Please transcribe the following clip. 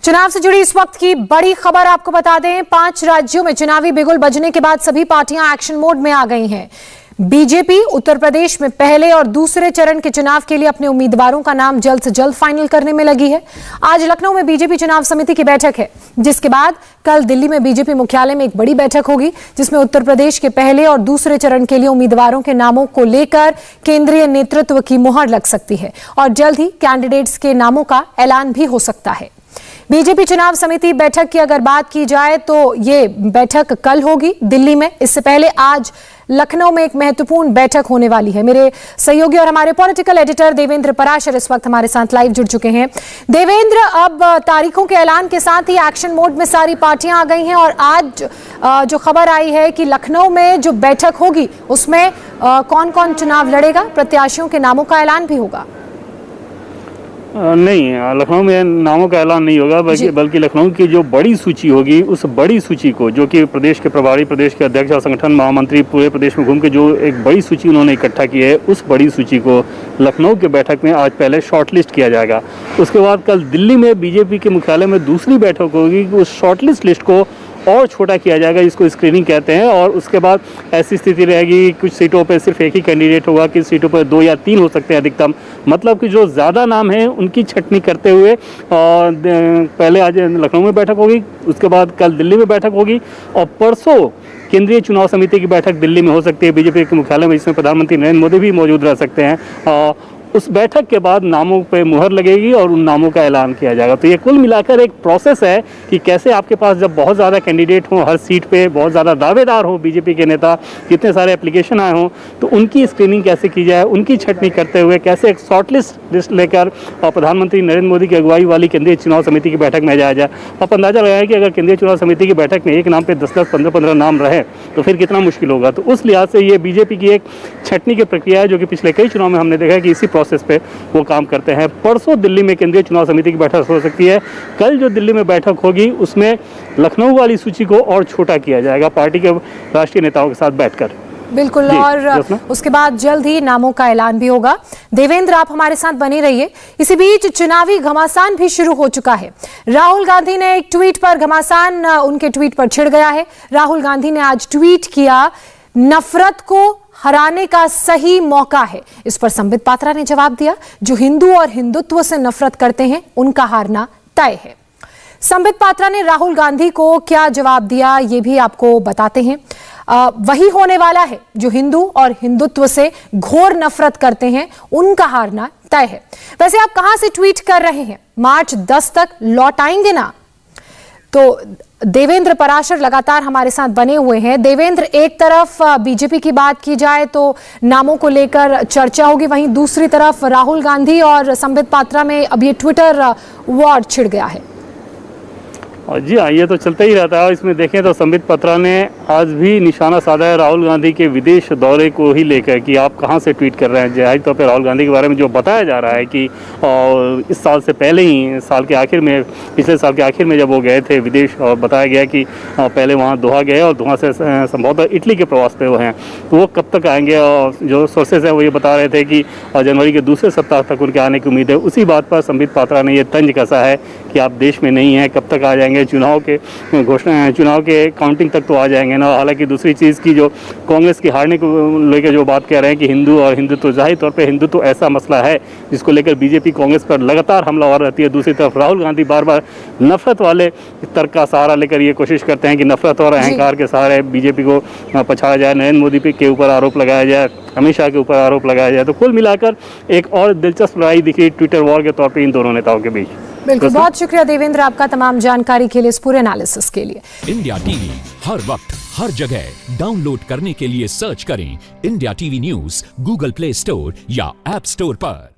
चुनाव से जुड़ी इस वक्त की बड़ी खबर आपको बता दें, 5 राज्यों में चुनावी बिगुल बजने के बाद सभी पार्टियां एक्शन मोड में आ गई हैं। बीजेपी उत्तर प्रदेश में पहले और दूसरे चरण के चुनाव के लिए अपने उम्मीदवारों का नाम जल्द से जल्द फाइनल करने में लगी है। आज लखनऊ में बीजेपी चुनाव समिति की बैठक है, जिसके बाद कल दिल्ली में बीजेपी मुख्यालय में एक बड़ी बैठक होगी, जिसमें उत्तर प्रदेश के पहले और दूसरे चरण के लिए उम्मीदवारों के नामों को लेकर केंद्रीय नेतृत्व की मुहर लग सकती है और जल्द ही कैंडिडेट्स के नामों का ऐलान भी हो सकता है। बीजेपी चुनाव समिति बैठक की अगर बात की जाए तो ये बैठक कल होगी दिल्ली में। इससे पहले आज लखनऊ में एक महत्वपूर्ण बैठक होने वाली है। मेरे सहयोगी और हमारे पॉलिटिकल एडिटर देवेंद्र पराशर इस वक्त हमारे साथ लाइव जुड़ चुके हैं। देवेंद्र, अब तारीखों के ऐलान के साथ ही एक्शन मोड में सारी पार्टियां आ गई हैं और आज जो खबर आई है कि लखनऊ में जो बैठक होगी उसमें कौन कौन चुनाव लड़ेगा, प्रत्याशियों के नामों का ऐलान भी होगा। नहीं, लखनऊ में नामों का ऐलान नहीं होगा, बल्कि लखनऊ की जो बड़ी सूची होगी उस बड़ी सूची को, जो कि प्रदेश के प्रभारी, प्रदेश के अध्यक्ष और संगठन महामंत्री पूरे प्रदेश में घूम के जो एक बड़ी सूची उन्होंने इकट्ठा की है, उस बड़ी सूची को लखनऊ के बैठक में आज पहले शॉर्टलिस्ट किया जाएगा। उसके बाद कल दिल्ली में बीजेपी के मुख्यालय में दूसरी बैठक होगी कि उस शॉर्टलिस्ट लिस्ट को और छोटा किया जाएगा, इसको स्क्रीनिंग कहते हैं। और उसके बाद ऐसी स्थिति रहेगी, कुछ सीटों पर सिर्फ एक ही कैंडिडेट होगा, किस सीटों पर 2 या 3 हो सकते हैं अधिकतम। मतलब कि जो ज़्यादा नाम हैं उनकी छटनी करते हुए और पहले आज लखनऊ में बैठक होगी, उसके बाद कल दिल्ली में बैठक होगी और परसों केंद्रीय चुनाव समिति की बैठक दिल्ली में हो सकती है बीजेपी के मुख्यालय में, जिसमें प्रधानमंत्री नरेंद्र मोदी भी मौजूद रह सकते हैं। उस बैठक के बाद नामों पे मुहर लगेगी और उन नामों का ऐलान किया जाएगा। तो ये कुल मिलाकर एक प्रोसेस है कि कैसे आपके पास जब बहुत ज़्यादा कैंडिडेट हों, हर सीट पे बहुत ज़्यादा दावेदार हो, बीजेपी के नेता, कितने सारे एप्लीकेशन आए हों, तो उनकी स्क्रीनिंग कैसे की जाए, उनकी छटनी करते हुए कैसे एक शॉर्टलिस्ट लिस्ट लेकर और प्रधानमंत्री नरेंद्र मोदी की अगुवाई वाली केंद्रीय चुनाव समिति की बैठक में जाया जाए। आप अंदाजा लगाएं कि अगर केंद्रीय चुनाव समिति की बैठक में एक नाम पर 10-10, 15-15 नाम रहे तो फिर कितना मुश्किल होगा। तो उस लिहाज से ये बीजेपी की एक छटनी की प्रक्रिया है, जो कि पिछले कई चुनाव में हमने देखा है कि इसी प्रोसेस पे वो काम करते हैं। परसों दिल्ली में केंद्रीय चुनाव समिति की बैठक हो सकती है। कल जो दिल्ली में बैठक होगी उसमें लखनऊ वाली सूची को और छोटा किया जाएगा पार्टी के राष्ट्रीय नेताओं के साथ बैठकर। बिल्कुल, और उसके बाद जल्द ही नामों का ऐलान भी होगा। देवेंद्र, आप हमारे साथ बने रहिए। इसी बीच चुनावी घमासान भी शुरू हो चुका है। राहुल गांधी ने एक ट्वीट पर घमासान उनके ट्वीट पर छिड़ गया है। राहुल गांधी ने आज ट्वीट किया, नफरत को हराने का सही मौका है। इस पर संबित पात्रा ने जवाब दिया, जो हिंदू और हिंदुत्व से नफरत करते हैं उनका हारना तय है। संबित पात्रा ने राहुल गांधी को क्या जवाब दिया ये भी आपको बताते हैं। वही होने वाला है, जो हिंदू और हिंदुत्व से घोर नफरत करते हैं उनका हारना तय है। वैसे आप कहां से ट्वीट कर रहे हैं? मार्च 10 तक लौट आएंगे ना? तो देवेंद्र पराशर लगातार हमारे साथ बने हुए हैं। देवेंद्र, एक तरफ बीजेपी की बात की जाए तो नामों को लेकर चर्चा होगी, वहीं दूसरी तरफ राहुल गांधी और संबित पात्रा में अब ये ट्विटर वॉर छिड़ गया है। और जी हाँ, ये तो चलता ही रहता है। इसमें देखें तो संबित पात्रा ने आज भी निशाना साधा है राहुल गांधी के विदेश दौरे को ही लेकर कि आप कहां से ट्वीट कर रहे हैं। जाहिर तौर पर राहुल गांधी के बारे में जो बताया जा रहा है कि इस साल से पहले ही, साल के आखिर में, पिछले साल के आखिर में जब वो गए थे विदेश, और बताया गया कि पहले वहाँ दोहा गए और दोहा से संभवतः इटली के प्रवास पे वो हैं, तो वो कब तक आएंगे। और जो सोर्सेज हैं वो ये बता रहे थे कि जनवरी के दूसरे सप्ताह तक उनके आने की उम्मीद है। उसी बात पर संबित पात्रा ने यह तंज कसा है कि आप देश में नहीं हैं, कब तक आ जाएंगे, चुनाव के घोषणा, चुनाव के काउंटिंग तक तो आ जाएंगे ना। हालांकि दूसरी चीज़ की, जो कांग्रेस की हारने को लेकर जो बात कह रहे हैं कि हिंदू और हिंदुत्व, जाहिर तौर पे हिंदुत्व ऐसा मसला है जिसको लेकर बीजेपी कांग्रेस पर लगातार हमलावर रहती है। दूसरी तरफ राहुल गांधी बार बार नफरत वाले तर्क का सहारा लेकर ये कोशिश करते हैं कि नफरत और अहंकार के सहारे बीजेपी को पछाड़ा जाए, नरेंद्र मोदी के ऊपर आरोप लगाया जाए, अमित शाह के ऊपर आरोप लगाया जाए। तो कुल मिलाकर एक और दिलचस्प लड़ाई दिखी ट्विटर वॉर के तौर पर इन दोनों नेताओं के बीच। बिल्कुल, बहुत शुक्रिया देवेंद्र आपका तमाम जानकारी के लिए, इस पूरे एनालिसिस के लिए। इंडिया टीवी हर वक्त हर जगह डाउनलोड करने के लिए सर्च करें India TV news Google play store या ऐप स्टोर पर।